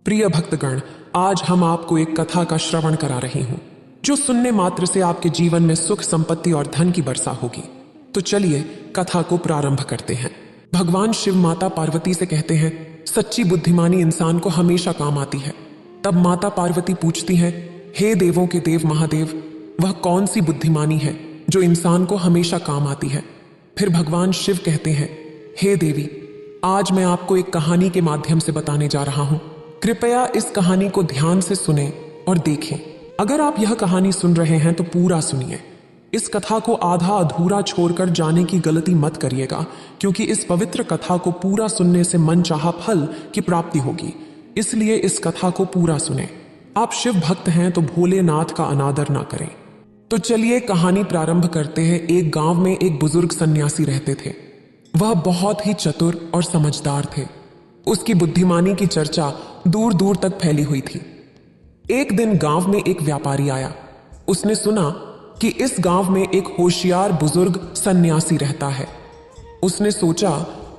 प्रिय भक्तगण, आज हम आपको एक कथा का श्रवण करा रहे हूं जो सुनने मात्र से आपके जीवन में सुख, संपत्ति और धन की वर्षा होगी। तो चलिए कथा को प्रारंभ करते हैं। भगवान शिव माता पार्वती से कहते हैं, सच्ची बुद्धिमानी इंसान को हमेशा काम आती है। तब माता पार्वती पूछती हैं, हे देवों के देव महादेव, वह कौन सी बुद्धिमानी है जो इंसान को हमेशा काम आती है? फिर भगवान शिव कहते हैं, हे देवी, आज मैं आपको एक कहानी के माध्यम से बताने जा रहा हूं। कृपया इस कहानी को ध्यान से सुने और देखें। अगर आप यह कहानी सुन रहे हैं तो पूरा सुनिए। इस कथा को आधा अधूरा छोड़कर जाने की गलती मत करिएगा, क्योंकि इस पवित्र कथा को पूरा सुनने से मनचाहा फल की प्राप्ति होगी। इसलिए इस कथा को पूरा सुने। आप शिव भक्त हैं तो भोलेनाथ का अनादर ना करें। तो चलिए कहानी प्रारंभ करते हैं। एक गांव में एक बुजुर्ग सन्यासी रहते थे। वह बहुत ही चतुर और समझदार थे। उसकी बुद्धिमानी की चर्चा दूर दूर तक फैली हुई थी। एक दिन गांव में एक व्यापारी आया। उसने सुना कि इस गांव में एक होशियार बुजुर्ग सन्यासी रहता है। उसने सोचा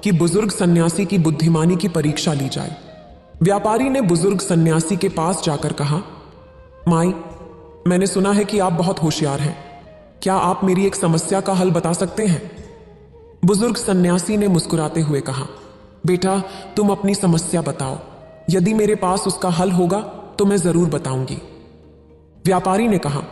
कि बुजुर्ग सन्यासी की बुद्धिमानी की परीक्षा ली जाए। व्यापारी ने बुजुर्ग सन्यासी के पास जाकर कहा, माई, मैंने सुना है कि आप बहुत होशियार हैं। क्या आप मेरी एक समस्या का हल बता सकते हैं? बुजुर्ग सन्यासी ने मुस्कुराते हुए कहा, बेटा, तुम अपनी समस्या बताओ। यदि मेरे पास उसका हल होगा तो मैं जरूर बताऊंगी। व्यापारी ने कहा,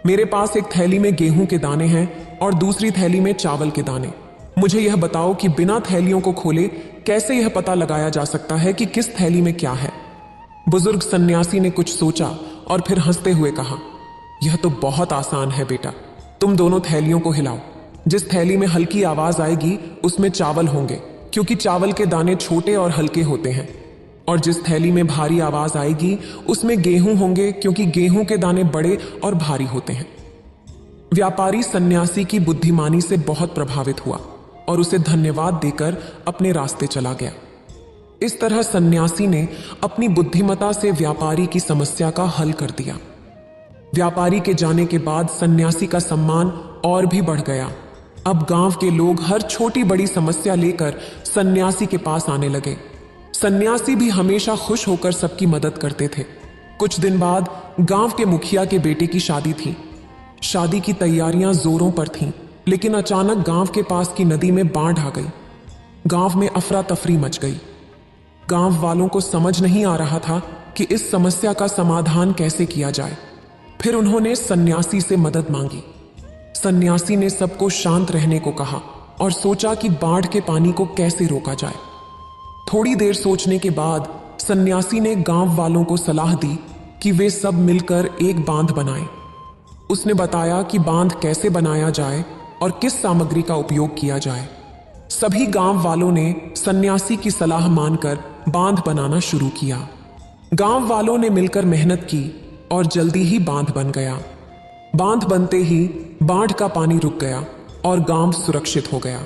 मेरे पास एक थैली में गेहूं के दाने हैं और दूसरी थैली में चावल के दाने। मुझे यह बताओ कि बिना थैलियों को खोले कैसे यह पता लगाया जा सकता है कि किस थैली में क्या है? बुजुर्ग सन्यासी ने कुछ सोचा और फिर हंसते हुए कहा, यह तो बहुत आसान है बेटा। तुम दोनों थैलियों को हिलाओ। जिस थैली में हल्की आवाज आएगी उसमें चावल होंगे, क्योंकि चावल के दाने छोटे और हल्के होते हैं। और जिस थैली में भारी आवाज आएगी उसमें गेहूं होंगे, क्योंकि गेहूं के दाने बड़े और भारी होते हैं। व्यापारी सन्यासी की बुद्धिमानी से बहुत प्रभावित हुआ और उसे धन्यवाद देकर अपने रास्ते चला गया। इस तरह सन्यासी ने अपनी बुद्धिमता से व्यापारी की समस्या का हल कर दिया। व्यापारी के जाने के बाद सन्यासी का सम्मान और भी बढ़ गया। अब गांव के लोग हर छोटी बड़ी समस्या लेकर सन्यासी के पास आने लगे। सन्यासी भी हमेशा खुश होकर सबकी मदद करते थे। कुछ दिन बाद गांव के मुखिया के बेटे की शादी थी। शादी की तैयारियां जोरों पर थीं, लेकिन अचानक गांव के पास की नदी में बाढ़ आ गई। गांव में अफरा तफरी मच गई। गांव वालों को समझ नहीं आ रहा था कि इस समस्या का समाधान कैसे किया जाए। फिर उन्होंने सन्यासी से मदद मांगी। सन्यासी ने सबको शांत रहने को कहा और सोचा कि बाढ़ के पानी को कैसे रोका जाए। थोड़ी देर सोचने के बाद सन्यासी ने गांव वालों को सलाह दी कि वे सब मिलकर एक बांध बनाएं। उसने बताया कि बांध कैसे बनाया जाए और किस सामग्री का उपयोग किया जाए। सभी गांव वालों ने सन्यासी की सलाह मानकर बांध बनाना शुरू किया। गांव वालों ने मिलकर मेहनत की और जल्दी ही बांध बन गया। बांध बनते ही बाढ़ का पानी रुक गया और गांव सुरक्षित हो गया।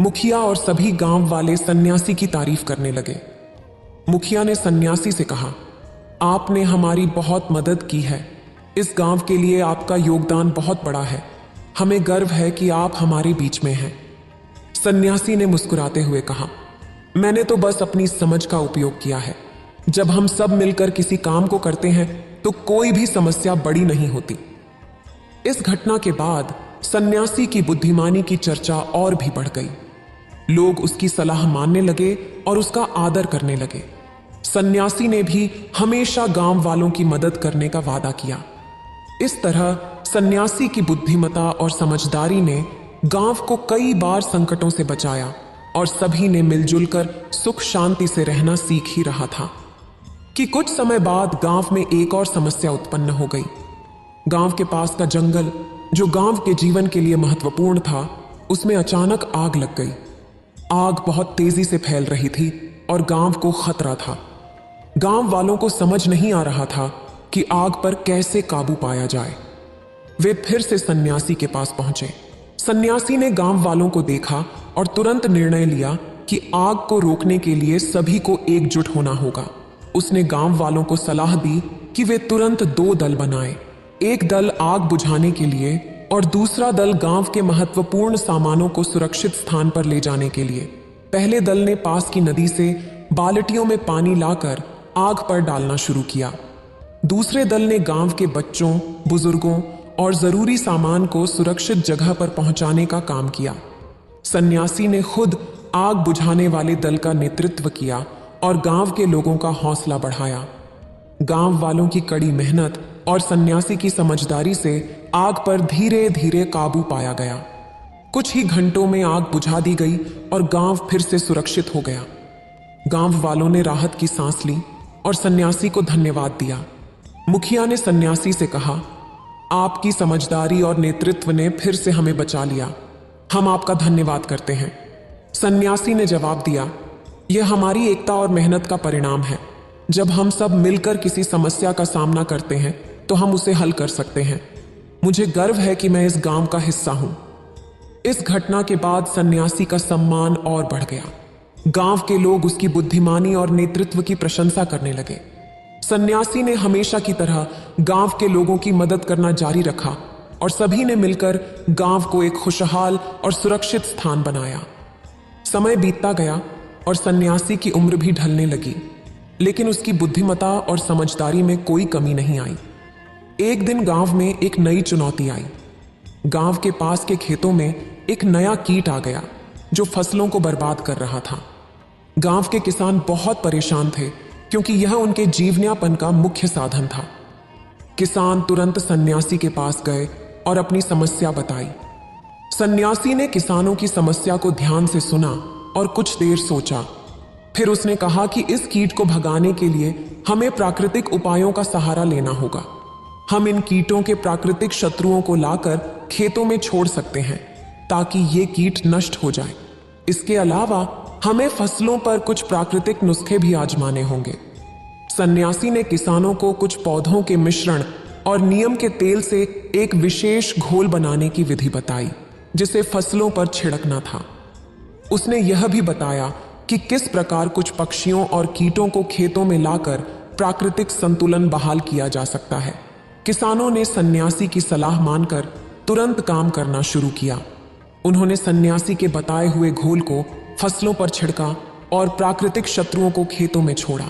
मुखिया और सभी गांव वाले सन्यासी की तारीफ करने लगे। मुखिया ने सन्यासी से कहा, आपने हमारी बहुत मदद की है। इस गांव के लिए आपका योगदान बहुत बड़ा है। हमें गर्व है कि आप हमारे बीच में हैं। सन्यासी ने मुस्कुराते हुए कहा, मैंने तो बस अपनी समझ का उपयोग किया है। जब हम सब मिलकर किसी काम को करते हैं तो कोई भी समस्या बड़ी नहीं होती। इस घटना के बाद सन्यासी की बुद्धिमानी की चर्चा और भी बढ़ गई। लोग उसकी सलाह मानने लगे और उसका आदर करने लगे। सन्यासी ने भी हमेशा गांव वालों की मदद करने का वादा किया। इस तरह सन्यासी की बुद्धिमता और समझदारी ने गांव को कई बार संकटों से बचाया और सभी ने मिलजुल कर सुख शांति से रहना सीख ही रहा था कि कुछ समय बाद गांव में एक और समस्या उत्पन्न हो गई। गांव के पास का जंगल, जो गांव के जीवन के लिए महत्वपूर्ण था, उसमें अचानक आग लग गई। आग बहुत तेजी से फैल रही थी और गांव को खतरा था। गांव वालों को समझ नहीं आ रहा था कि आग पर कैसे काबू पाया जाए। वे फिर से सन्यासी के पास पहुंचे। सन्यासी ने गांव वालों को देखा और तुरंत निर्णय लिया कि आग को रोकने के लिए सभी को एकजुट होना होगा। उसने गांव वालों को सलाह दी कि वे तुरंत दो दल बनाएं। एक दल आग बुझाने के लिए और दूसरा दल गांव के महत्वपूर्ण सामानों को सुरक्षित स्थान पर ले जाने के लिए। पहले दल ने पास की नदी से बाल्टियों में पानी लाकर आग पर डालना शुरू किया। दूसरे दल ने गांव के बच्चों, बुजुर्गों और जरूरी सामान को सुरक्षित जगह पर पहुंचाने का काम किया। सन्यासी ने खुद आग बुझाने वाले दल का नेतृत्व किया और गांव के लोगों का हौसला बढ़ाया। गांव वालों की कड़ी मेहनत और सन्यासी की समझदारी से आग पर धीरे धीरे काबू पाया गया। कुछ ही घंटों में आग बुझा दी गई और गांव फिर से सुरक्षित हो गया। गांव वालों ने राहत की सांस ली और सन्यासी को धन्यवाद दिया। मुखिया ने सन्यासी से कहा, आपकी समझदारी और नेतृत्व ने फिर से हमें बचा लिया। हम आपका धन्यवाद करते हैं। सन्यासी ने जवाब दिया, यह हमारी एकता और मेहनत का परिणाम है। जब हम सब मिलकर किसी समस्या का सामना करते हैं तो हम उसे हल कर सकते हैं। मुझे गर्व है कि मैं इस गांव का हिस्सा हूं। इस घटना के बाद सन्यासी का सम्मान और बढ़ गया। गांव के लोग उसकी बुद्धिमानी और नेतृत्व की प्रशंसा करने लगे। सन्यासी ने हमेशा की तरह गांव के लोगों की मदद करना जारी रखा और सभी ने मिलकर गांव को एक खुशहाल और सुरक्षित स्थान बनाया। समय बीतता गया और सन्यासी की उम्र भी ढलने लगी, लेकिन उसकी बुद्धिमत्ता और समझदारी में कोई कमी नहीं आई। एक दिन गांव में एक नई चुनौती आई। गांव के पास के खेतों में एक नया कीट आ गया जो फसलों को बर्बाद कर रहा था। गांव के किसान बहुत परेशान थे क्योंकि यह उनके जीवनयापन का मुख्य साधन था। किसान तुरंत सन्यासी के पास गए और अपनी समस्या बताई। सन्यासी ने किसानों की समस्या को ध्यान से सुना और कुछ देर सोचा। फिर उसने कहा कि इस कीट को भगाने के लिए हमें प्राकृतिक उपायों का सहारा लेना होगा। हम इन कीटों के प्राकृतिक शत्रुओं को लाकर खेतों में छोड़ सकते हैं ताकि ये कीट नष्ट हो जाए। इसके अलावा हमें फसलों पर कुछ प्राकृतिक नुस्खे भी आजमाने होंगे। सन्यासी ने किसानों को कुछ पौधों के मिश्रण और नीम के तेल से एक विशेष घोल बनाने की विधि बताई जिसे फसलों पर छिड़कना था। उसने यह भी बताया कि किस प्रकार कुछ पक्षियों और कीटों को खेतों में लाकर प्राकृतिक संतुलन बहाल किया जा सकता है। किसानों ने सन्यासी की सलाह मानकर तुरंत काम करना शुरू किया। उन्होंने सन्यासी के बताए हुए घोल को फसलों पर छिड़का और प्राकृतिक शत्रुओं को खेतों में छोड़ा।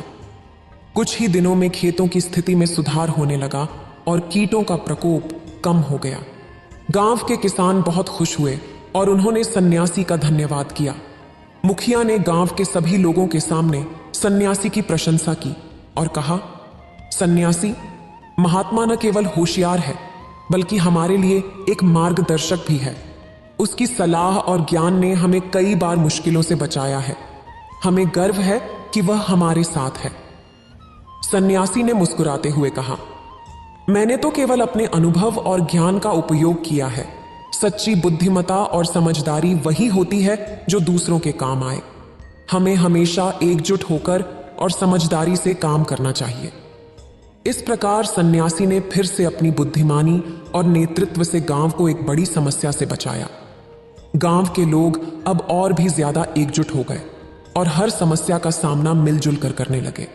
कुछ ही दिनों में खेतों की स्थिति में सुधार होने लगा और कीटों का प्रकोप कम हो गया। गांव के किसान बहुत खुश हुए और उन्होंने सन्यासी का धन्यवाद किया। मुखिया ने गांव के सभी लोगों के सामने सन्यासी की प्रशंसा की और कहा, सन्यासी महात्मा न केवल होशियार है बल्कि हमारे लिए एक मार्गदर्शक भी है। उसकी सलाह और ज्ञान ने हमें कई बार मुश्किलों से बचाया है। हमें गर्व है कि वह हमारे साथ है। सन्यासी ने मुस्कुराते हुए कहा, मैंने तो केवल अपने अनुभव और ज्ञान का उपयोग किया है। सच्ची बुद्धिमत्ता और समझदारी वही होती है जो दूसरों के काम आए। हमें हमेशा एकजुट होकर और समझदारी से काम करना चाहिए। इस प्रकार सन्यासी ने फिर से अपनी बुद्धिमानी और नेतृत्व से गांव को एक बड़ी समस्या से बचाया। गांव के लोग अब और भी ज्यादा एकजुट हो गए और हर समस्या का सामना मिलजुल कर करने लगे।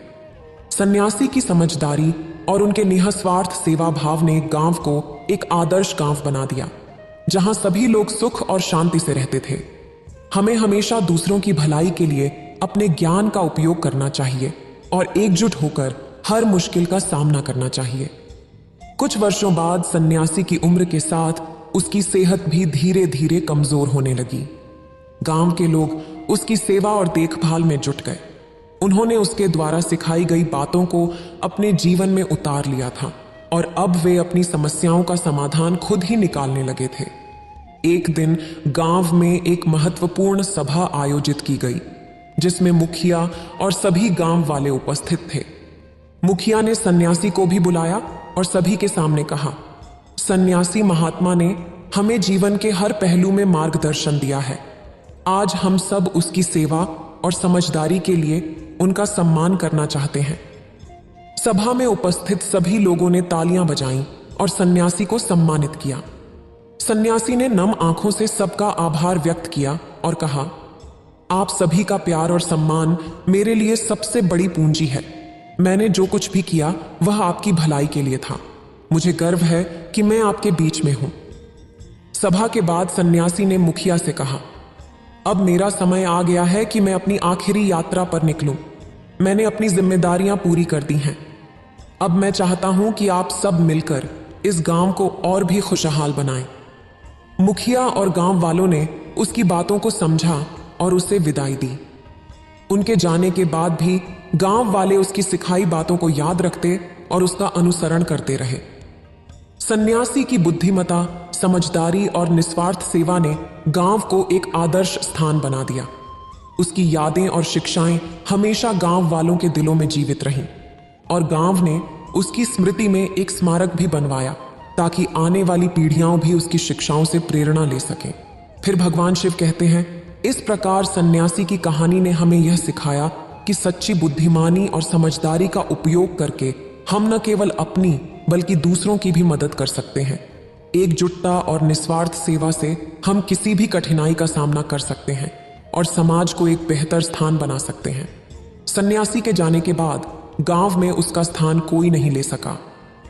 सन्यासी की समझदारी और उनके निःस्वार्थ सेवा भाव ने गांव को एक आदर्श गांव बना दिया जहां सभी लोग सुख और शांति से रहते थे। हमें हमेशा दूसरों की भलाई के लिए अपने ज्ञान का उपयोग करना चाहिए और एकजुट होकर हर मुश्किल का सामना करना चाहिए। कुछ वर्षों बाद सन्यासी की उम्र के साथ उसकी सेहत भी धीरे धीरे कमजोर होने लगी। गांव के लोग उसकी सेवा और देखभाल में जुट गए। उन्होंने उसके द्वारा सिखाई गई बातों को अपने जीवन में उतार लिया था और अब वे अपनी समस्याओं का समाधान खुद ही निकालने लगे थे। एक दिन गांव में एक महत्वपूर्ण सभा आयोजित की गई जिसमें मुखिया और सभी गांव वाले उपस्थित थे। मुखिया ने सन्यासी को भी बुलाया और सभी के सामने कहा, सन्यासी महात्मा ने हमें जीवन के हर पहलू में मार्गदर्शन दिया है। आज हम सब उसकी सेवा और समझदारी के लिए उनका सम्मान करना चाहते हैं। सभा में उपस्थित सभी लोगों ने तालियां बजाईं और सन्यासी को सम्मानित किया। सन्यासी ने नम आंखों से सबका आभार व्यक्त किया और कहा, आप सभी का प्यार और सम्मान मेरे लिए सबसे बड़ी पूंजी है। मैंने जो कुछ भी किया वह आपकी भलाई के लिए था। मुझे गर्व है कि मैं आपके बीच में हूं। सभा के बाद सन्यासी ने मुखिया से कहा, अब मेरा समय आ गया है कि मैं अपनी आखिरी यात्रा पर निकलूं। मैंने अपनी जिम्मेदारियां पूरी कर दी हैं। अब मैं चाहता हूं कि आप सब मिलकर इस गांव को और भी खुशहाल बनाएं। मुखिया और गांव वालों ने उसकी बातों को समझा और उसे विदाई दी। उनके जाने के बाद भी गांव वाले उसकी सिखाई बातों को याद रखते और उसका अनुसरण करते रहे। सन्यासी की बुद्धिमता, समझदारी और निस्वार्थ सेवा ने गांव को एक आदर्श स्थान बना दिया। उसकी यादें और शिक्षाएं हमेशा गांव वालों के दिलों में जीवित रहीं और गांव ने उसकी स्मृति में एक स्मारक भी बनवाया ताकि आने वाली पीढ़ियां भी उसकी शिक्षाओं से प्रेरणा ले सकें। फिर भगवान शिव कहते हैं, इस प्रकार सन्यासी की कहानी ने हमें यह सिखाया कि सच्ची बुद्धिमानी और समझदारी का उपयोग करके हम न केवल अपनी बल्कि दूसरों की भी मदद कर सकते हैं। एकजुटता और निस्वार्थ सेवा से हम किसी भी कठिनाई का सामना कर सकते हैं और समाज को एक बेहतर स्थान बना सकते हैं। सन्यासी के जाने के बाद गांव में उसका स्थान कोई नहीं ले सका,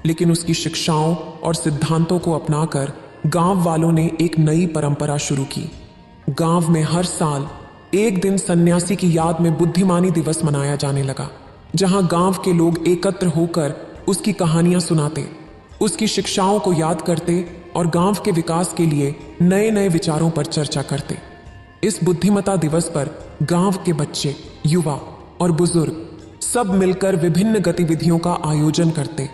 लेकिन उसकी शिक्षाओं और सिद्धांतों को अपनाकर गांव वालों ने एक नई परंपरा शुरू की। गांव में हर साल एक दिन सन्यासी की याद में बुद्धिमानी दिवस मनाया जाने लगा, जहां गांव के लोग एकत्र होकर उसकी कहानियां सुनाते, उसकी शिक्षाओं को याद करते और गांव के विकास के लिए नए नए विचारों पर चर्चा करते। इस बुद्धिमता दिवस पर गांव के बच्चे, युवा और बुजुर्ग सब मिलकर विभिन्न गतिविधियों का आयोजन करते,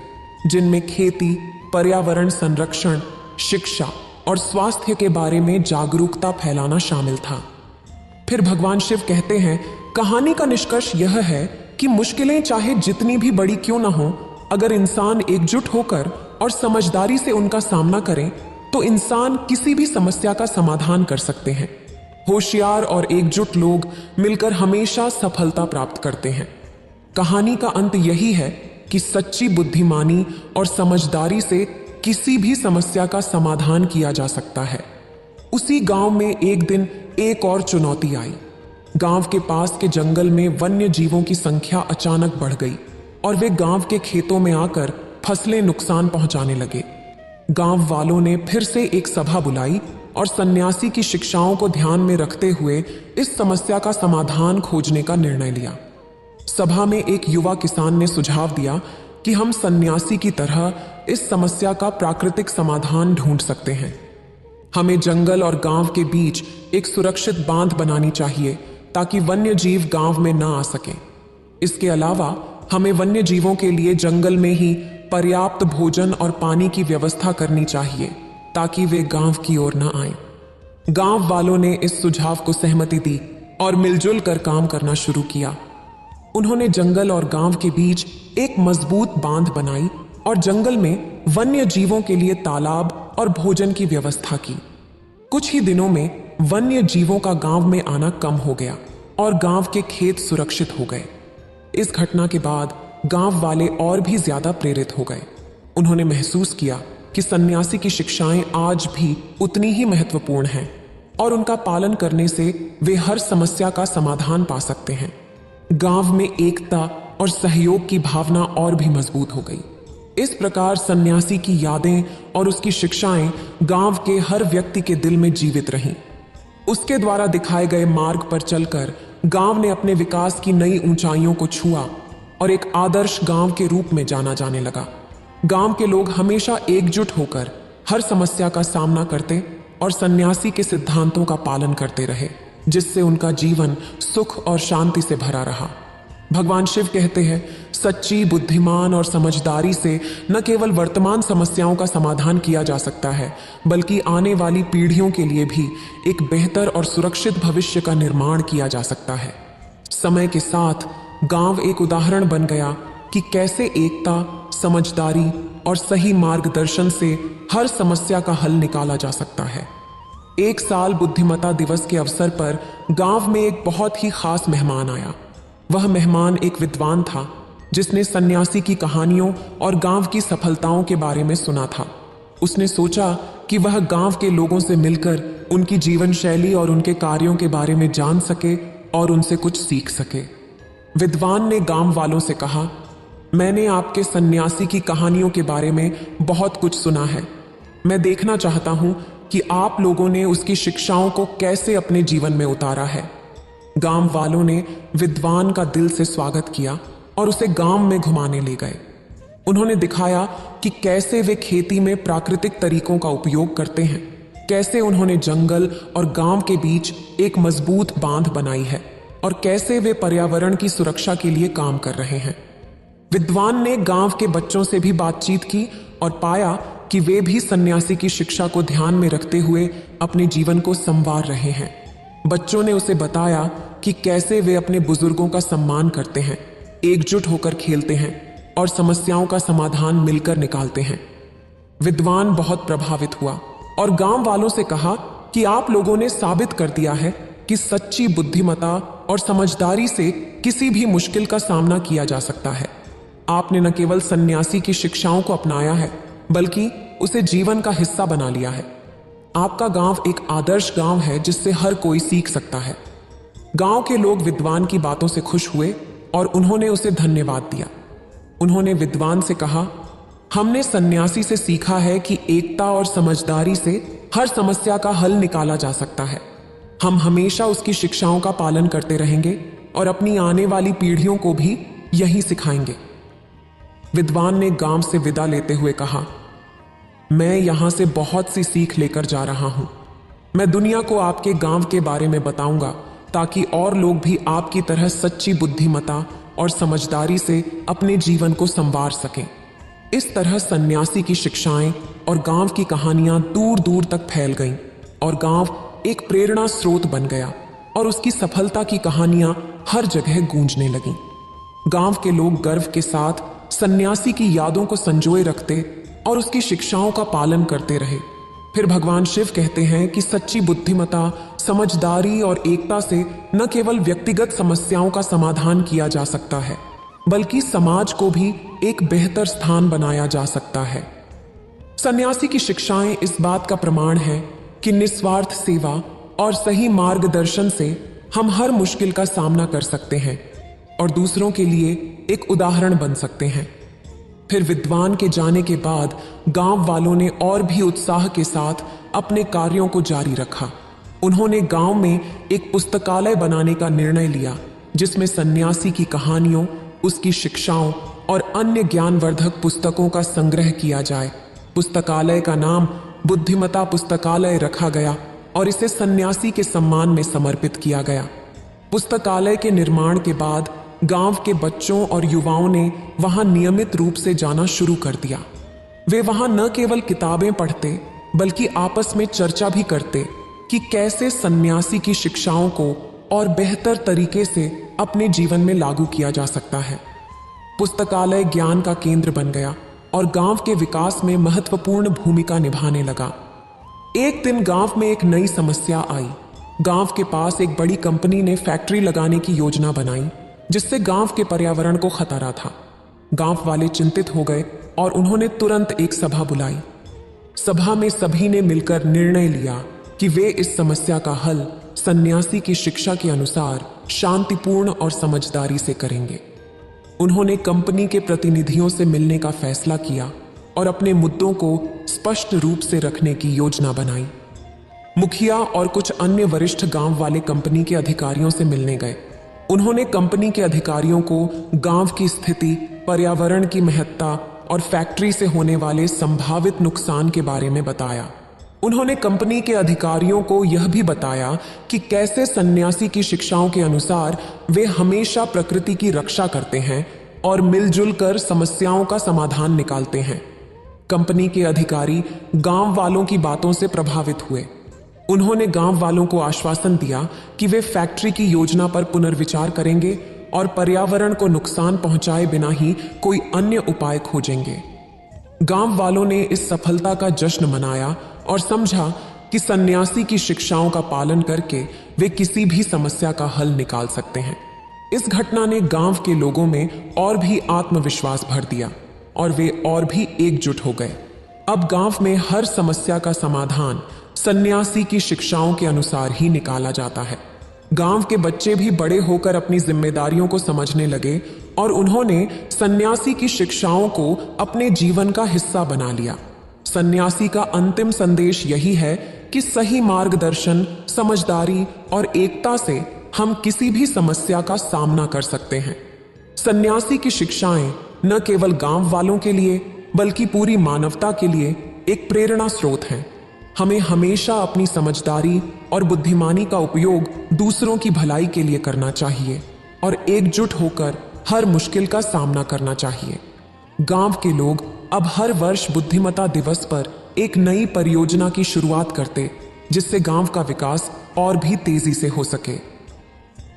जिनमें खेती, पर्यावरण संरक्षण, शिक्षा और स्वास्थ्य के बारे में जागरूकता फैलाना शामिल था। फिर भगवान शिव कहते हैं, कहानी का निष्कर्ष यह है कि मुश्किलें चाहे जितनी भी बड़ी क्यों ना हो, अगर इंसान एकजुट होकर और समझदारी से उनका सामना करे तो इंसान किसी भी समस्या का समाधान कर सकते हैं। होशियार और एकजुट लोग मिलकर हमेशा सफलता प्राप्त करते हैं। कहानी का अंत यही है कि सच्ची बुद्धिमानी और समझदारी से किसी भी समस्या का समाधान किया जा सकता है। उसी गांव में एक दिन एक और चुनौती आई। गांव के पास के जंगल में वन्य जीवों की संख्या अचानक बढ़ गई और वे गांव के खेतों में आकर फसलें नुकसान पहुंचाने लगे। गांव वालों ने फिर से एक सभा बुलाई और सन्यासी की शिक्षाओं को ध्यान में रखते हुए इस समस्या का समाधान खोजने का निर्णय लिया। सभा में एक युवा किसान ने सुझाव दिया कि हम सन्यासी की तरह इस समस्या का प्राकृतिक समाधान ढूंढ सकते हैं। हमें जंगल और गांव के बीच एक सुरक्षित बांध बनानी चाहिए ताकि वन्य जीव गांव में ना आ सके। इसके अलावा हमें वन्य जीवों के लिए जंगल में ही पर्याप्त भोजन और पानी की व्यवस्था करनी चाहिए ताकि वे गांव की ओर न आएं। गांव वालों ने इस सुझाव को सहमति दी और मिलजुल कर काम करना शुरू किया। उन्होंने जंगल और गांव के बीच एक मजबूत बांध बनाई और जंगल में वन्य जीवों के लिए तालाब और भोजन की व्यवस्था की। कुछ ही दिनों में वन्य जीवों का गांव में आना कम हो गया और गांव के खेत सुरक्षित हो गए। इस घटना के बाद गांव वाले और भी ज्यादा प्रेरित हो गए। उन्होंने महसूस किया कि सन्यासी की शिक्षाएं आज भी उतनी ही महत्वपूर्ण हैं और उनका पालन करने से वे हर समस्या का समाधान पा सकते हैं। गांव में एकता और सहयोग की भावना और भी मजबूत हो गई। इस प्रकार सन्यासी की यादें और उसकी शिक्षाएं गांव के हर व्यक्ति के दिल में जीवित रहीं। उसके द्वारा दिखाए गए मार्ग पर चलकर गांव ने अपने विकास की नई ऊंचाइयों को छुआ और एक आदर्श गांव के रूप में जाना जाने लगा। गांव के लोग हमेशा एकजुट होकर हर समस्या का सामना करते और सन्यासी के सिद्धांतों का पालन करते रहे, जिससे उनका जीवन सुख और शांति से भरा रहा। भगवान शिव कहते हैं, सच्ची बुद्धिमान और समझदारी से न केवल वर्तमान समस्याओं का समाधान किया जा सकता है, बल्कि आने वाली पीढ़ियों के लिए भी एक बेहतर और सुरक्षित भविष्य का निर्माण किया जा सकता है। समय के साथ गांव एक उदाहरण बन गया कि कैसे एकता, समझदारी और सही मार्गदर्शन से हर समस्या का हल निकाला जा सकता है। एक साल बुद्धिमता दिवस के अवसर पर गांव में एक बहुत ही खास मेहमान आया। वह मेहमान एक विद्वान था जिसने सन्यासी की कहानियों और गांव की सफलताओं के बारे में सुना था। उसने सोचा कि वह गांव के लोगों से मिलकर उनकी जीवन शैली और उनके कार्यों के बारे में जान सके और उनसे कुछ सीख सके। विद्वान ने गांव वालों से कहा, मैंने आपके सन्यासी की कहानियों के बारे में बहुत कुछ सुना है। मैं देखना चाहता हूं कि आप लोगों ने उसकी शिक्षाओं को कैसे अपने जीवन में उतारा है। गांव वालों ने विद्वान का दिल से स्वागत किया और उसे गांव में घुमाने ले गए। उन्होंने दिखाया कि कैसे वे खेती में प्राकृतिक तरीकों का उपयोग करते हैं, कैसे उन्होंने जंगल और गांव के बीच एक मजबूत बांध बनाई है और कैसे वे पर्यावरण की सुरक्षा के लिए काम कर रहे हैं। विद्वान ने गांव के बच्चों से भी बातचीत की और पाया कि वे भी सन्यासी की शिक्षा को ध्यान में रखते हुए अपने जीवन को संवार रहे हैं। बच्चों ने उसे बताया कि कैसे वे अपने बुजुर्गों का सम्मान करते हैं, एकजुट होकर खेलते हैं और समस्याओं का समाधान मिलकर निकालते हैं। विद्वान बहुत प्रभावित हुआ और गांव वालों से कहा कि आप लोगों ने साबित कर दिया है कि सच्ची बुद्धिमत्ता और समझदारी से किसी भी मुश्किल का सामना किया जा सकता है। आपने न केवल सन्यासी की शिक्षाओं को अपनाया है बल्कि उसे जीवन का हिस्सा बना लिया है। आपका गांव एक आदर्श गांव है जिससे हर कोई सीख सकता है। गांव के लोग विद्वान की बातों से खुश हुए और उन्होंने उसे धन्यवाद दिया। उन्होंने विद्वान से कहा, हमने सन्यासी से सीखा है कि एकता और समझदारी से हर समस्या का हल निकाला जा सकता है। हम हमेशा उसकी शिक्षाओं का पालन करते रहेंगे और अपनी आने वाली पीढ़ियों को भी यही सिखाएंगे। विद्वान ने गांव से विदा लेते हुए कहा, मैं यहां से बहुत सी सीख लेकर जा रहा हूं। मैं दुनिया को आपके गांव के बारे में बताऊंगा ताकि और लोग भी आपकी तरह सच्ची बुद्धिमत्ता और समझदारी से अपने जीवन को संवार सकें। इस तरह सन्यासी की शिक्षाएं और गांव की कहानियां दूर दूर तक फैल गईं और गांव एक प्रेरणा स्रोत बन गया और उसकी सफलता की कहानियां हर जगह गूंजने लगीं। गांव के लोग गर्व के साथ सन्यासी की यादों को संजोए रखते और उसकी शिक्षाओं का पालन करते रहे। फिर भगवान शिव कहते हैं कि सच्ची बुद्धिमत्ता, समझदारी और एकता से न केवल व्यक्तिगत समस्याओं का समाधान किया जा सकता है बल्कि समाज को भी एक बेहतर स्थान बनाया जा सकता है। सन्यासी की शिक्षाएं इस बात का प्रमाण है कि निस्वार्थ सेवा और सही मार्गदर्शन से हम हर मुश्किल का सामना कर सकते हैं और दूसरों के लिए एक उदाहरण बन सकते हैं। फिर विद्वान के जाने के बाद गांव वालों ने और भी उत्साह के साथ अपने कार्यों को जारी रखा। उन्होंने गांव में एक पुस्तकालय बनाने का निर्णय लिया जिसमें सन्यासी की कहानियों, उसकी शिक्षाओं और अन्य ज्ञानवर्धक पुस्तकों का संग्रह किया जाए। पुस्तकालय का नाम बुद्धिमत्ता पुस्तकालय रखा गया और इसे सन्यासी के सम्मान में समर्पित किया गया। पुस्तकालय के निर्माण के बाद गांव के बच्चों और युवाओं ने वहां नियमित रूप से जाना शुरू कर दिया। वे वहां न केवल किताबें पढ़ते बल्कि आपस में चर्चा भी करते कि कैसे सन्यासी की शिक्षाओं को और बेहतर तरीके से अपने जीवन में लागू किया जा सकता है। पुस्तकालय ज्ञान का केंद्र बन गया और गांव के विकास में महत्वपूर्ण भूमिका निभाने लगा। एक दिन गांव में एक नई समस्या आई। गांव के पास एक बड़ी कंपनी ने फैक्ट्री लगाने की योजना बनाई जिससे गांव के पर्यावरण को खतरा था। गांव वाले चिंतित हो गए और उन्होंने तुरंत एक सभा बुलाई। सभा में सभी ने मिलकर निर्णय लिया कि वे इस समस्या का हल सन्यासी की शिक्षा के अनुसार शांतिपूर्ण और समझदारी से करेंगे। उन्होंने कंपनी के प्रतिनिधियों से मिलने का फैसला किया और अपने मुद्दों को स्पष्ट रूप से रखने की योजना बनाई। मुखिया और कुछ अन्य वरिष्ठ गांव वाले कंपनी के अधिकारियों से मिलने गए। उन्होंने कंपनी के अधिकारियों को गांव की स्थिति, पर्यावरण की महत्ता और फैक्ट्री से होने वाले संभावित नुकसान के बारे में बताया। उन्होंने कंपनी के अधिकारियों को यह भी बताया कि कैसे सन्यासी की शिक्षाओं के अनुसार वे हमेशा प्रकृति की रक्षा करते हैं और मिलजुल कर समस्याओं का समाधान निकालते हैं। कंपनी के अधिकारी गांव वालों की बातों से प्रभावित हुए। उन्होंने गांव वालों को आश्वासन दिया कि वे फैक्ट्री की योजना पर पुनर्विचार करेंगे और पर्यावरण को नुकसान पहुंचाए बिना ही कोई अन्य उपाय खोजेंगे। गांव वालों ने इस सफलता का जश्न मनाया और समझा कि सन्यासी की शिक्षाओं का पालन करके वे किसी भी समस्या का हल निकाल सकते हैं। इस घटना ने गांव के लोगों में और भी आत्मविश्वास भर दिया और वे और भी एकजुट हो गए। अब गांव में हर समस्या का समाधान सन्यासी की शिक्षाओं के अनुसार ही निकाला जाता है। गांव के बच्चे भी बड़े होकर अपनी जिम्मेदारियों को समझने लगे और उन्होंने सन्यासी की शिक्षाओं को अपने जीवन का हिस्सा बना लिया। सन्यासी का अंतिम संदेश यही है कि सही मार्गदर्शन, समझदारी और एकता से हम किसी भी समस्या का सामना कर सकते हैं। सन्यासी की शिक्षाएं न केवल गांव वालों के लिए बल्कि पूरी मानवता के लिए एक प्रेरणा स्रोत हैं। हमें हमेशा अपनी समझदारी और बुद्धिमानी का उपयोग दूसरों की भलाई के लिए करना चाहिए और एकजुट होकर हर मुश्किल का सामना करना चाहिए। गांव के लोग अब हर वर्ष बुद्धिमता दिवस पर एक नई परियोजना की शुरुआत करते, जिससे गांव का विकास और भी तेजी से हो सके।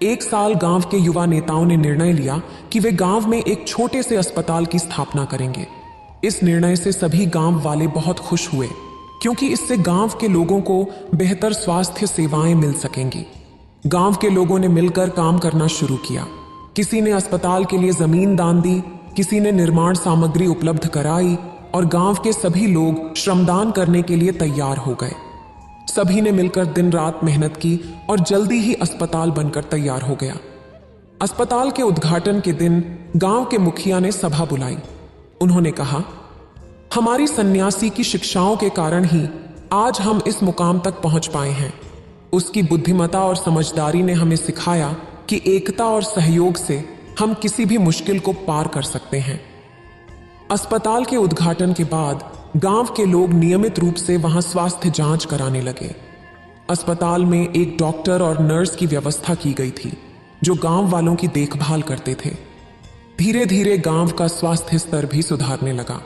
एक साल गांव के युवा नेताओं ने निर्णय लिया कि वे गांव में एक छोटे से अस्पताल की स्थापना करेंगे। इस निर्णय से सभी गांव वाले बहुत खुश हुए, क्योंकि इससे गांव के लोगों को बेहतर स्वास्थ्य सेवाएं मिल सकेंगी। गांव के लोगों ने मिलकर काम करना शुरू किया। किसी ने अस्पताल के लिए जमीन दान दी, किसी ने निर्माण सामग्री उपलब्ध कराई और गांव के सभी लोग श्रमदान करने के लिए तैयार हो गए। सभी ने मिलकर दिन रात मेहनत की और जल्दी ही अस्पताल बनकर तैयार हो गया। अस्पताल के उद्घाटन के दिन गांव के मुखिया ने सभा बुलाई। उन्होंने कहा, हमारी सन्यासी की शिक्षाओं के कारण ही आज हम इस मुकाम तक पहुंच पाए हैं। उसकी बुद्धिमता और समझदारी ने हमें सिखाया कि एकता और सहयोग से हम किसी भी मुश्किल को पार कर सकते हैं। अस्पताल के उद्घाटन के बाद गांव के लोग नियमित रूप से वहां स्वास्थ्य जांच कराने लगे। अस्पताल में एक डॉक्टर और नर्स की व्यवस्था की गई थी, जो गांव वालों की देखभाल करते थे। धीरे धीरे गांव का स्वास्थ्य स्तर भी सुधारने लगा।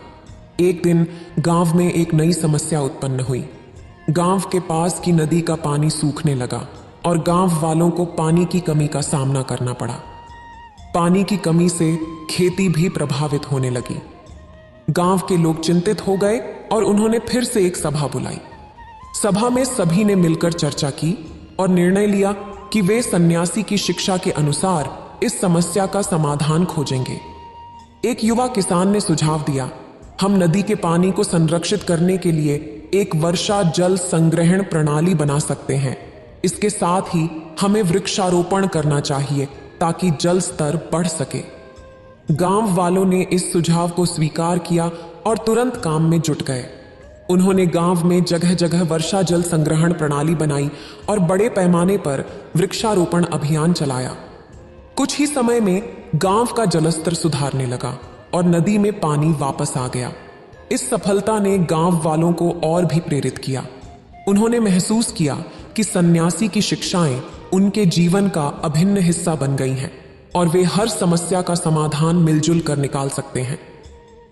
एक दिन गांव में एक नई समस्या उत्पन्न हुई। गांव के पास की नदी का पानी सूखने लगा और गांव वालों को पानी की कमी का सामना करना पड़ा। पानी की कमी से खेती भी प्रभावित होने लगी। गांव के लोग चिंतित हो गए और उन्होंने फिर से एक सभा बुलाई। सभा में सभी ने मिलकर चर्चा की और निर्णय लिया कि वे सन्यासी की शिक्षा के अनुसार इस समस्या का समाधान खोजेंगे। एक युवा किसान ने सुझाव दिया, हम नदी के पानी को संरक्षित करने के लिए एक वर्षा जल संग्रहण प्रणाली बना सकते हैं। इसके साथ ही हमें वृक्षारोपण करना चाहिए ताकि जल स्तर बढ़ सके। गांव वालों ने इस सुझाव को स्वीकार किया और तुरंत काम में जुट गए। उन्होंने गांव में जगह जगह वर्षा जल संग्रहण प्रणाली बनाई और बड़े पैमाने पर वृक्षारोपण अभियान चलाया। कुछ ही समय में गांव का जलस्तर सुधारने लगा और नदी में पानी वापस आ गया। इस सफलता ने गांव वालों को और भी प्रेरित किया। उन्होंने महसूस किया कि सन्यासी की शिक्षाएं उनके जीवन का अभिन्न हिस्सा बन गई हैं और वे हर समस्या का समाधान मिलजुल कर निकाल सकते हैं।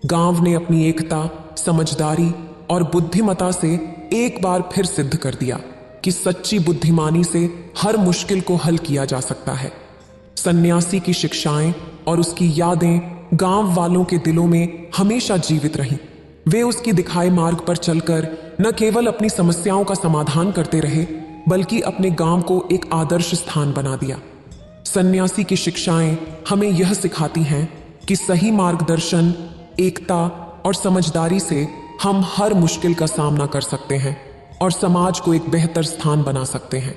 गांव ने अपनी एकता, समझदारी और बुद्धिमता से एक बार फिर सिद्ध कर दिया कि सच्ची बुद्धिमानी से हर मुश्किल को हल किया जा सकता है। सन्यासी की शिक्षाएं और उसकी यादें गांव वालों के दिलों में हमेशा जीवित रहीं। वे उसकी दिखाए मार्ग पर चलकर न केवल अपनी समस्याओं का समाधान करते रहे, बल्कि अपने गांव को एक आदर्श स्थान बना दिया। सन्यासी की शिक्षाएं हमें यह सिखाती हैं कि सही मार्गदर्शन, एकता और समझदारी से हम हर मुश्किल का सामना कर सकते हैं और समाज को एक बेहतर स्थान बना सकते हैं।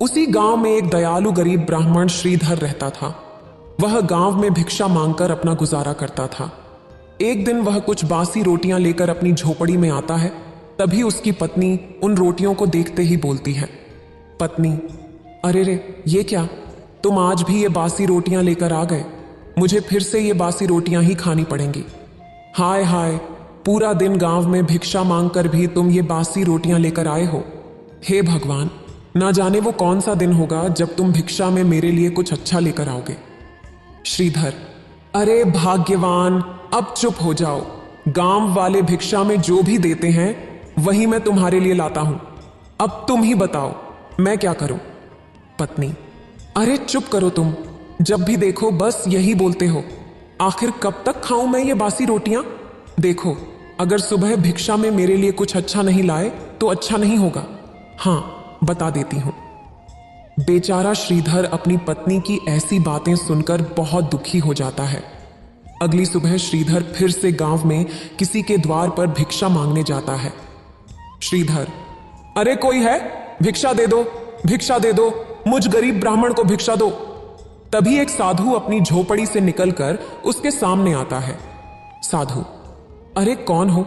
उसी गांव में एक दयालु गरीब ब्राह्मण श्रीधर रहता था। वह गांव में भिक्षा मांगकर अपना गुजारा करता था। एक दिन वह कुछ बासी रोटियां लेकर अपनी झोपड़ी में आता है। तभी उसकी पत्नी उन रोटियों को देखते ही बोलती है, पत्नी, अरे रे, ये क्या, तुम आज भी ये बासी रोटियां लेकर आ गए। मुझे फिर से ये बासी रोटियां ही खानी पड़ेंगी। हाय हाय, पूरा दिन गांव में भिक्षा मांगकर भी तुम ये बासी रोटियां लेकर आए हो। हे भगवान, ना जाने वो कौन सा दिन होगा जब तुम भिक्षा में मेरे लिए कुछ अच्छा लेकर आओगे। श्रीधर, अरे भाग्यवान, अब चुप हो जाओ। गांव वाले भिक्षा में जो भी देते हैं वही मैं तुम्हारे लिए लाता हूं। अब तुम ही बताओ मैं क्या करूं। पत्नी, अरे चुप करो तुम, जब भी देखो बस यही बोलते हो। आखिर कब तक खाऊं मैं ये बासी रोटियां? देखो, अगर सुबह भिक्षा में मेरे लिए कुछ अच्छा नहीं लाए तो अच्छा नहीं होगा। हाँ, बता देती हूं। बेचारा श्रीधर अपनी पत्नी की ऐसी बातें सुनकर बहुत दुखी हो जाता है। अगली सुबह श्रीधर फिर से गांव में किसी के द्वार पर भिक्षा मांगने जाता है। श्रीधर, अरे कोई है? भिक्षा दे दो, भिक्षा दे दो, मुझ गरीब ब्राह्मण को भिक्षा दो। तभी एक साधु अपनी झोपड़ी से निकलकर उसके सामने आता है। साधु, अरे कौन हो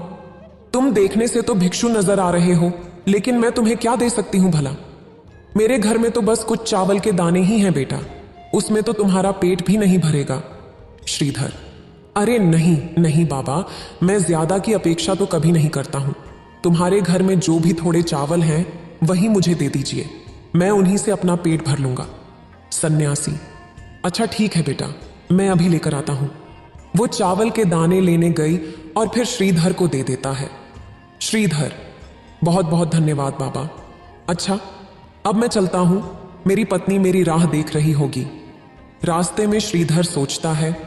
तुम? देखने से तो भिक्षु नजर आ रहे हो, लेकिन मैं तुम्हें क्या दे सकती हूं भला? मेरे घर में तो बस कुछ चावल के दाने ही हैं बेटा, उसमें तो तुम्हारा पेट भी नहीं भरेगा। श्रीधर, अरे नहीं नहीं बाबा, मैं ज्यादा की अपेक्षा तो कभी नहीं करता हूं। तुम्हारे घर में जो भी थोड़े चावल हैं वही मुझे दे दीजिए, मैं उन्हीं से अपना पेट भर लूंगा। सन्यासी, अच्छा ठीक है बेटा, मैं अभी लेकर आता हूं। वो चावल के दाने लेने गई और फिर श्रीधर को दे देता है। श्रीधर, बहुत बहुत धन्यवाद बाबा। अच्छा, अब मैं चलता हूं, मेरी पत्नी मेरी राह देख रही होगी। रास्ते में श्रीधर सोचता है,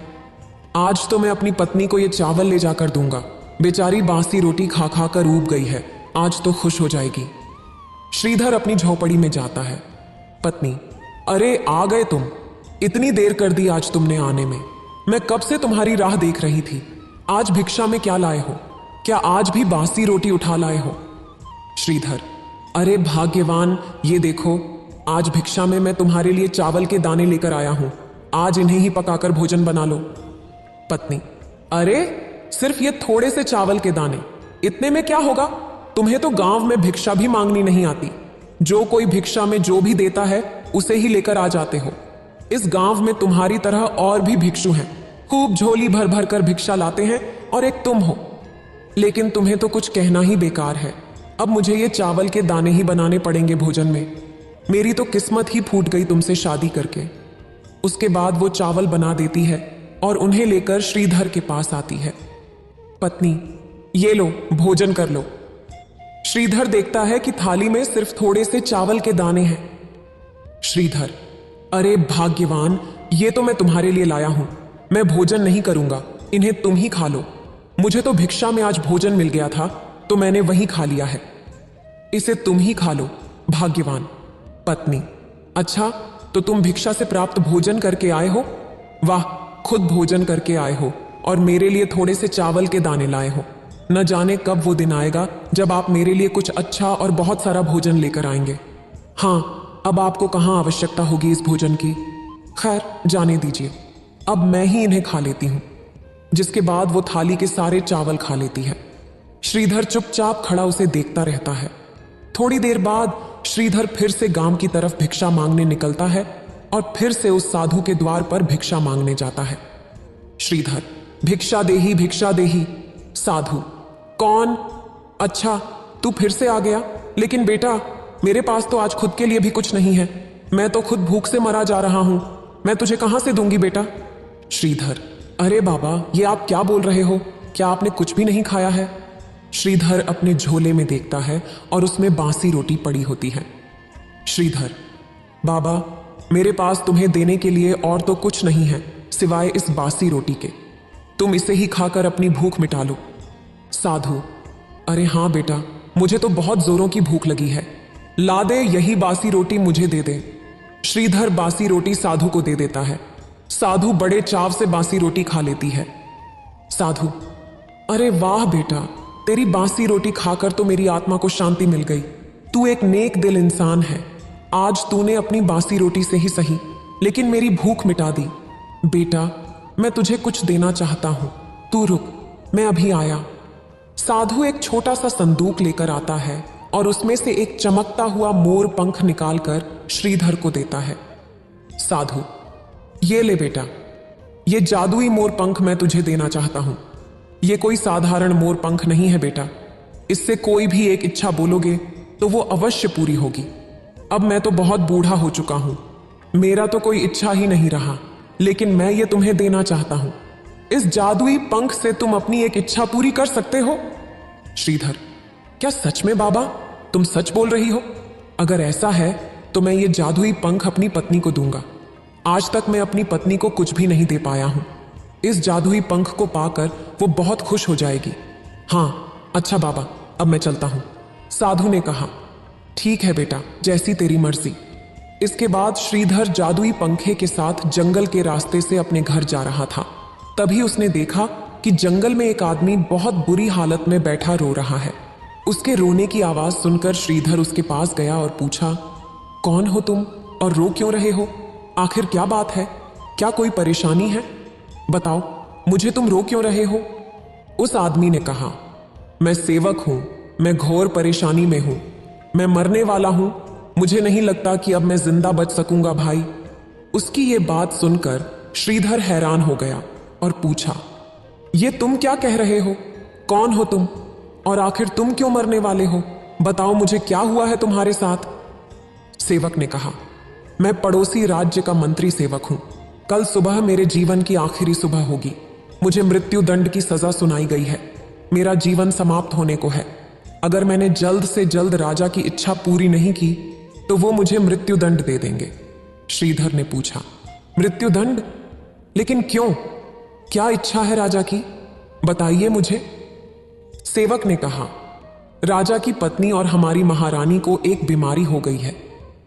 आज तो मैं अपनी पत्नी को ये चावल ले जाकर दूंगा, बेचारी बासी रोटी खा खा कर ऊब गई है, आज तो खुश हो जाएगी। श्रीधर अपनी झोपड़ी में जाता है। पत्नी, अरे आ गए तुम, इतनी देर कर दी आज तुमने आने में, मैं कब से तुम्हारी राह देख रही थी। आज भिक्षा में क्या लाए हो, क्या आज भी बासी रोटी उठा लाए हो। श्रीधर, अरे भाग्यवान, ये देखो आज भिक्षा में मैं तुम्हारे लिए चावल के दाने लेकर आया हूं, आज इन्हें ही पकाकर भोजन बना लो। पत्नी, अरे सिर्फ ये थोड़े से चावल के दाने, इतने में क्या होगा, तुम्हें तो गांव में भिक्षा भी मांगनी नहीं आती, जो कोई भिक्षा में जो भी देता है उसे ही लेकर आ जाते हो। इस गांव में तुम्हारी तरह और भी भिक्षु हैं, खूब झोली भर भर कर भिक्षा लाते हैं, और एक तुम हो। लेकिन तुम्हें तो कुछ कहना ही बेकार है, अब मुझे ये चावल के दाने ही बनाने पड़ेंगे भोजन में। मेरी तो किस्मत ही फूट गई तुमसे शादी करके। उसके बाद वो चावल बना देती है और उन्हें लेकर श्रीधर के पास आती है। पत्नी, ये लो भोजन कर लो। श्रीधर देखता है कि थाली में सिर्फ थोड़े से चावल के दाने हैं। श्रीधर, अरे भाग्यवान, ये तो मैं तुम्हारे लिए लाया हूं, मैं भोजन नहीं करूंगा, इन्हें तुम ही खा लो। मुझे तो भिक्षा में आज भोजन मिल गया था तो मैंने वही खा लिया है, इसे तुम ही खा लो भाग्यवान। पत्नी, अच्छा तो तुम भिक्षा से प्राप्त भोजन करके आए हो, वाह, खुद भोजन करके आए हो और मेरे लिए थोड़े से चावल के दाने लाए हो। न जाने कब वो दिन आएगा जब आप मेरे लिए कुछ अच्छा और बहुत सारा भोजन लेकर आएंगे। हाँ, अब आपको कहाँ आवश्यकता होगी इस भोजन की। खैर जाने दीजिए, अब मैं ही इन्हें खा लेती हूं। जिसके बाद वो थाली के सारे चावल खा लेती है। श्रीधर चुपचाप खड़ा उसे देखता रहता है। थोड़ी देर बाद श्रीधर फिर से गांव की तरफ भिक्षा मांगने निकलता है और फिर से उस साधु के द्वार पर भिक्षा मांगने जाता है। श्रीधर, भिक्षा देही भिक्षा देही। साधु, कौन? अच्छा तू फिर से आ गया, लेकिन बेटा मेरे पास तो आज खुद के लिए भी कुछ नहीं है, मैं तो खुद भूख से मरा जा रहा हूं, मैं तुझे कहां से दूंगी बेटा। श्रीधर, अरे बाबा ये आप क्या बोल रहे हो, क्या आपने कुछ भी नहीं खाया है। श्रीधर अपने झोले में देखता है और उसमें बासी रोटी पड़ी होती है। श्रीधर, बाबा मेरे पास तुम्हें देने के लिए और तो कुछ नहीं है सिवाय इस बासी रोटी के, तुम इसे ही खाकर अपनी भूख मिटा लो। साधु, अरे हाँ बेटा, मुझे तो बहुत जोरों की भूख लगी है, ला दे यही बासी रोटी मुझे दे दे। श्रीधर बासी रोटी साधु को दे देता है। साधु बड़े चाव से बासी रोटी खा लेती है। साधु, अरे वाह बेटा, तेरी बासी रोटी खाकर तो मेरी आत्मा को शांति मिल गई, तू एक नेक दिल इंसान है। आज तूने अपनी बासी रोटी से ही सही लेकिन मेरी भूख मिटा दी। बेटा मैं तुझे कुछ देना चाहता हूं, तू रुक, मैं अभी आया। साधु एक छोटा सा संदूक लेकर आता है और उसमें से एक चमकता हुआ मोर पंख निकालकर श्रीधर को देता है। साधु, ये ले बेटा, ये जादुई मोर पंख मैं तुझे देना चाहता हूं। ये कोई साधारण मोर पंख नहीं है बेटा, इससे कोई भी एक इच्छा बोलोगे तो वो अवश्य पूरी होगी। अब मैं तो बहुत बूढ़ा हो चुका हूं, मेरा तो कोई इच्छा ही नहीं रहा, लेकिन मैं ये तुम्हें देना चाहता हूं। इस जादुई पंख से तुम अपनी एक इच्छा पूरी कर सकते हो। श्रीधर, क्या सच में बाबा, तुम सच बोल रही हो? अगर ऐसा है तो मैं ये जादुई पंख अपनी पत्नी को दूंगा। आज तक मैं अपनी पत्नी को कुछ भी नहीं दे पाया हूं, इस जादुई पंख को पाकर वो बहुत खुश हो जाएगी। हाँ अच्छा बाबा, अब मैं चलता हूं। साधु ने कहा, ठीक है बेटा, जैसी तेरी मर्जी। इसके बाद श्रीधर जादुई पंखे के साथ जंगल के रास्ते से अपने घर जा रहा था। तभी उसने देखा कि जंगल में एक आदमी बहुत बुरी हालत में बैठा रो रहा है। उसके रोने की आवाज सुनकर श्रीधर उसके पास गया और पूछा, कौन हो तुम और रो क्यों रहे हो? आखिर क्या बात है? क्या कोई परेशानी है? बताओ, मुझे तुम रो क्यों रहे हो? उस आदमी ने कहा, मैं सेवक हूं, मैं घोर परेशानी में हूं, मैं मरने वाला हूं, मुझे नहीं लगता कि अब मैं जिंदा बच सकूंगा भाई। उसकी ये बात सुनकर श्रीधर हैरान हो गया और पूछा, ये तुम क्या कह रहे हो? कौन हो तुम? और आखिर तुम क्यों मरने वाले हो? बताओ मुझे, क्या हुआ है तुम्हारे साथ? सेवक ने कहा, मैं पड़ोसी राज्य का मंत्री सेवक हूं। कल सुबह मेरे जीवन की आखिरी सुबह होगी। मुझे मृत्यु दंड की सजा सुनाई गई है। मेरा जीवन समाप्त होने को है। अगर मैंने जल्द से जल्द राजा की इच्छा पूरी नहीं की तो वो मुझे मृत्यु दंड दे देंगे। श्रीधर ने पूछा, मृत्यु दंड? लेकिन क्यों? क्या इच्छा है राजा की? बताइए मुझे। सेवक ने कहा, राजा की पत्नी और हमारी महारानी को एक बीमारी हो गई है।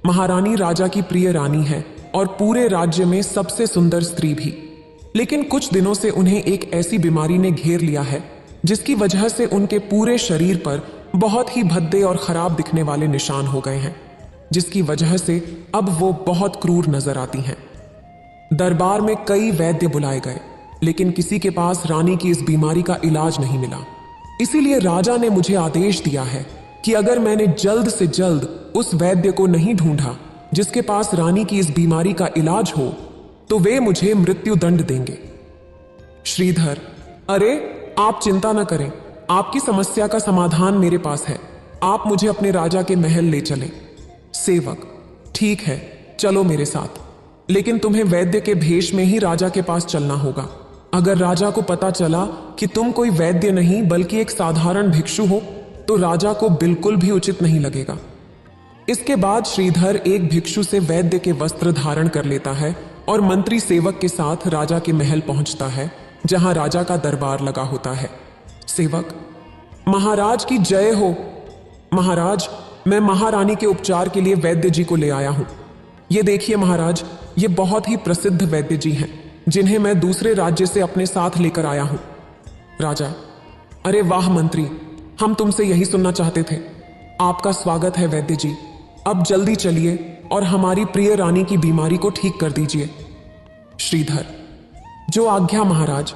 महारानी राजा की प्रिय रानी है और पूरे राज्य में सबसे सुंदर स्त्री भी। लेकिन कुछ दिनों से उन्हें एक ऐसी बीमारी ने घेर लिया है जिसकी वजह से उनके पूरे शरीर पर बहुत ही भद्दे और खराब दिखने वाले निशान हो गए हैं, जिसकी वजह से अब वो बहुत क्रूर नजर आती हैं। दरबार में कई वैद्य बुलाए गए, लेकिन किसी के पास रानी की इस बीमारी का इलाज नहीं मिला। इसीलिए राजा ने मुझे आदेश दिया है कि अगर मैंने जल्द से जल्द उस वैद्य को नहीं ढूंढा जिसके पास रानी की इस बीमारी का इलाज हो, तो वे मुझे मृत्यु दंड देंगे। श्रीधर, अरे आप चिंता न करें, आपकी समस्या का समाधान मेरे पास है। आप मुझे अपने राजा के महल ले चलें। सेवक, ठीक है, चलो मेरे साथ, लेकिन तुम्हें वैद्य के भेष में ही राजा के पास चलना होगा। अगर राजा को पता चला कि तुम कोई वैद्य नहीं बल्कि एक साधारण भिक्षु हो तो राजा को बिल्कुल भी उचित नहीं लगेगा। इसके बाद श्रीधर एक भिक्षु से वैद्य के वस्त्र धारण कर लेता है और मंत्री सेवक के साथ राजा के महल पहुंचता है, जहां राजा का दरबार लगा होता है। सेवक, महाराज की जय हो। महाराज, मैं महारानी के उपचार के लिए वैद्य जी को ले आया हूं। ये देखिए महाराज, ये बहुत ही प्रसिद्ध वैद्य जी हैं जिन्हें मैं दूसरे राज्य से अपने साथ लेकर आया हूं। राजा, अरे वाह मंत्री, हम तुमसे यही सुनना चाहते थे। आपका स्वागत है वैद्य जी। अब जल्दी चलिए और हमारी प्रिय रानी की बीमारी को ठीक कर दीजिए। श्रीधर, जो आज्ञा महाराज।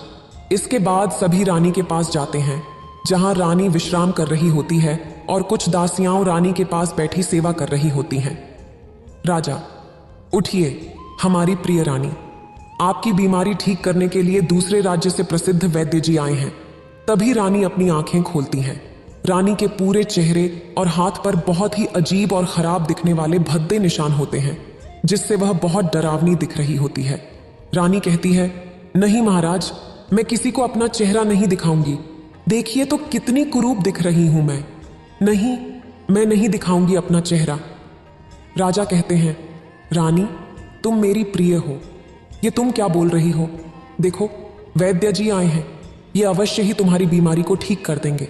इसके बाद सभी रानी के पास जाते हैं, जहां रानी विश्राम कर रही होती है और कुछ दासियां रानी के पास बैठी सेवा कर रही होती हैं। राजा, उठिए हमारी प्रिय रानी, आपकी बीमारी ठीक करने के लिए दूसरे राज्य से प्रसिद्ध वैद्य जी आए हैं। तभी रानी अपनी आंखें खोलती हैं। रानी के पूरे चेहरे और हाथ पर बहुत ही अजीब और खराब दिखने वाले भद्दे निशान होते हैं, जिससे वह बहुत डरावनी दिख रही होती है। रानी कहती है, नहीं महाराज, मैं किसी को अपना चेहरा नहीं दिखाऊंगी। देखिए तो कितनी कुरूप दिख रही हूं मैं। नहीं, मैं नहीं दिखाऊंगी अपना चेहरा। राजा कहते हैं, रानी, तुम मेरी प्रिय हो। ये तुम क्या बोल रही हो? देखो, वैद्य जी आए हैं, ये अवश्य ही तुम्हारी बीमारी को ठीक कर देंगे।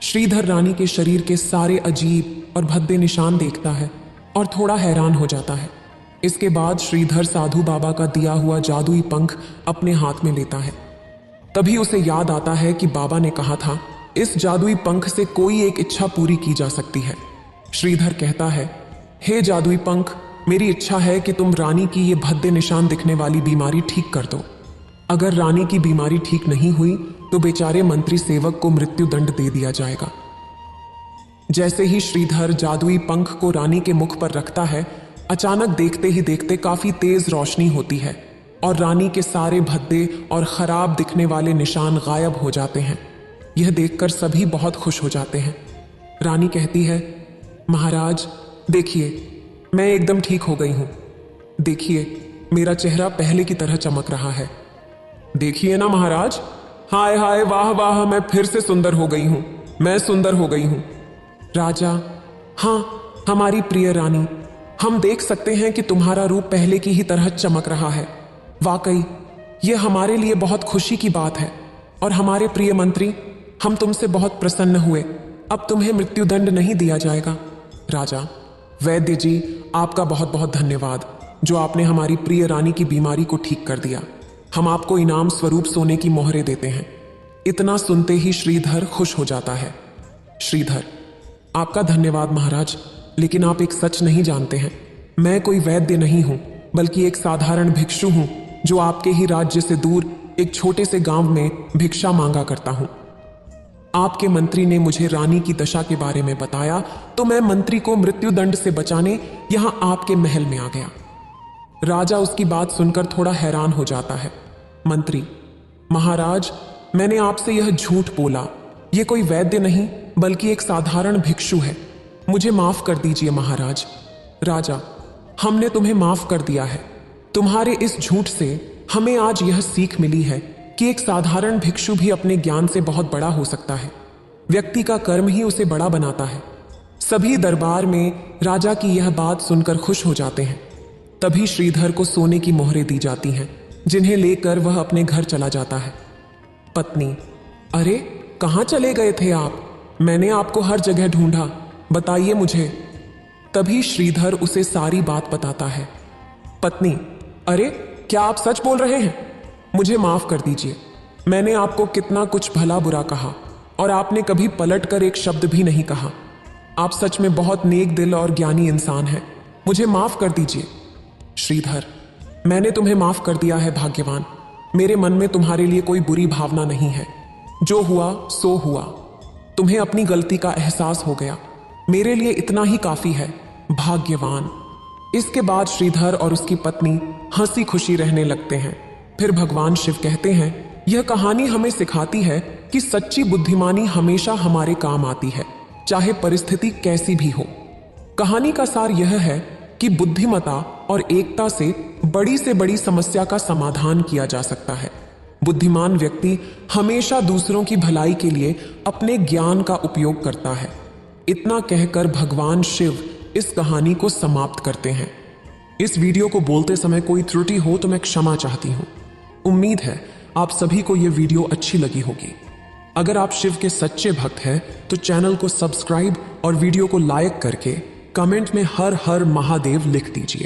श्रीधर रानी के शरीर के सारे अजीब और भद्दे निशान देखता है और थोड़ा हैरान हो जाता है। इसके बाद श्रीधर साधु बाबा का दिया हुआ जादुई पंख अपने हाथ में लेता है। तभी उसे याद आता है कि बाबा ने कहा था, इस जादुई पंख से कोई एक इच्छा पूरी की जा सकती है। श्रीधर कहता है, हे जादुई पंख, मेरी इच्छा है कि तुम रानी की ये भद्दे निशान दिखने वाली बीमारी ठीक कर दो। अगर रानी की बीमारी ठीक नहीं हुई तो बेचारे मंत्री सेवक को मृत्यु दंड दे दिया जाएगा। जैसे ही श्रीधर जादुई पंख को रानी के मुख पर रखता है, अचानक देखते ही देखते काफी तेज रोशनी होती है और रानी के सारे भद्दे और खराब दिखने वाले निशान गायब हो जाते हैं। यह देखकर सभी बहुत खुश हो जाते हैं। रानी कहती है, महाराज देखिए, मैं एकदम ठीक हो गई हूं। देखिए, मेरा चेहरा पहले की तरह चमक रहा है। देखिए ना महाराज, हाय हाय वाह वाह, मैं फिर से सुंदर हो गई हूं। मैं सुंदर हो गई हूं। राजा, हाँ हमारी प्रिय रानी, हम देख सकते हैं कि तुम्हारा रूप पहले की ही तरह चमक रहा है। वाकई यह हमारे लिए बहुत खुशी की बात है। और हमारे प्रिय मंत्री, हम तुमसे बहुत प्रसन्न हुए। अब तुम्हें मृत्यु दंड नहीं दिया जाएगा। राजा, वैद्य जी, आपका बहुत बहुत धन्यवाद, जो आपने हमारी प्रिय रानी की बीमारी को ठीक कर दिया। हम आपको इनाम स्वरूप सोने की मोहरें देते हैं। इतना सुनते ही श्रीधर खुश हो जाता है। श्रीधर, आपका धन्यवाद महाराज, लेकिन आप एक सच नहीं जानते हैं। मैं कोई वैद्य नहीं हूं, बल्कि एक साधारण भिक्षु हूं, जो आपके ही राज्य से दूर एक छोटे से गांव में भिक्षा मांगा करता हूं। आपके मंत्री ने मुझे रानी की दशा के बारे में बताया तो मैं मंत्री को मृत्युदंड से बचाने यहां आपके महल में आ गया। राजा उसकी बात सुनकर थोड़ा हैरान हो जाता है। मंत्री, महाराज, मैंने आपसे यह झूठ बोला। ये कोई वैद्य नहीं बल्कि एक साधारण भिक्षु है। मुझे माफ कर दीजिए महाराज। राजा, हमने तुम्हें माफ कर दिया है। तुम्हारे इस झूठ से हमें आज यह सीख मिली है कि एक साधारण भिक्षु भी अपने ज्ञान से बहुत बड़ा हो सकता है। व्यक्ति का कर्म ही उसे बड़ा बनाता है। सभी दरबार में राजा की यह बात सुनकर खुश हो जाते हैं। तभी श्रीधर को सोने की मोहरें दी जाती हैं, जिन्हें लेकर वह अपने घर चला जाता है। पत्नी, अरे कहाँ चले गए थे आप? मैंने आपको हर जगह ढूंढा, बताइए मुझे। तभी श्रीधर उसे सारी बात बताता है। पत्नी, अरे क्या आप सच बोल रहे हैं? मुझे माफ कर दीजिए। मैंने आपको कितना कुछ भला बुरा कहा और आपने कभी पलट कर एक शब्द भी नहीं कहा। आप सच में बहुत नेक दिल और ज्ञानी इंसान हैं। मुझे माफ कर दीजिए। श्रीधर, मैंने तुम्हें माफ कर दिया है भाग्यवान। मेरे मन में तुम्हारे लिए कोई बुरी भावना नहीं है। जो हुआ सो हुआ। तुम्हें अपनी गलती का एहसास हो गया। मेरे लिए इतना ही काफी है, भाग्यवान। इसके बाद श्रीधर और उसकी पत्नी हंसी खुशी रहने लगते हैं। फिर भगवान शिव कहते हैं, यह कहानी हमें सिखाती है कि सच्ची बुद्धिमानी हमेशा हमारे काम आती है, चाहे परिस्थिति कैसी भी हो। कहानी का सार यह है कि बुद्धिमता और एकता से बड़ी समस्या का समाधान किया जा सकता है। बुद्धिमान व्यक्ति हमेशा दूसरों की भलाई के लिए अपने ज्ञान का उपयोग करता है। इतना कहकर भगवान शिव इस कहानी को समाप्त करते हैं। इस वीडियो को बोलते समय कोई त्रुटि हो तो मैं क्षमा चाहती हूँ। उम्मीद है आप सभी को यह वीडियो अच्छी लगी होगी। अगर आप शिव के सच्चे भक्त हैं तो चैनल को सब्सक्राइब और वीडियो को लाइक करके कमेंट में हर हर महादेव लिख दीजिए।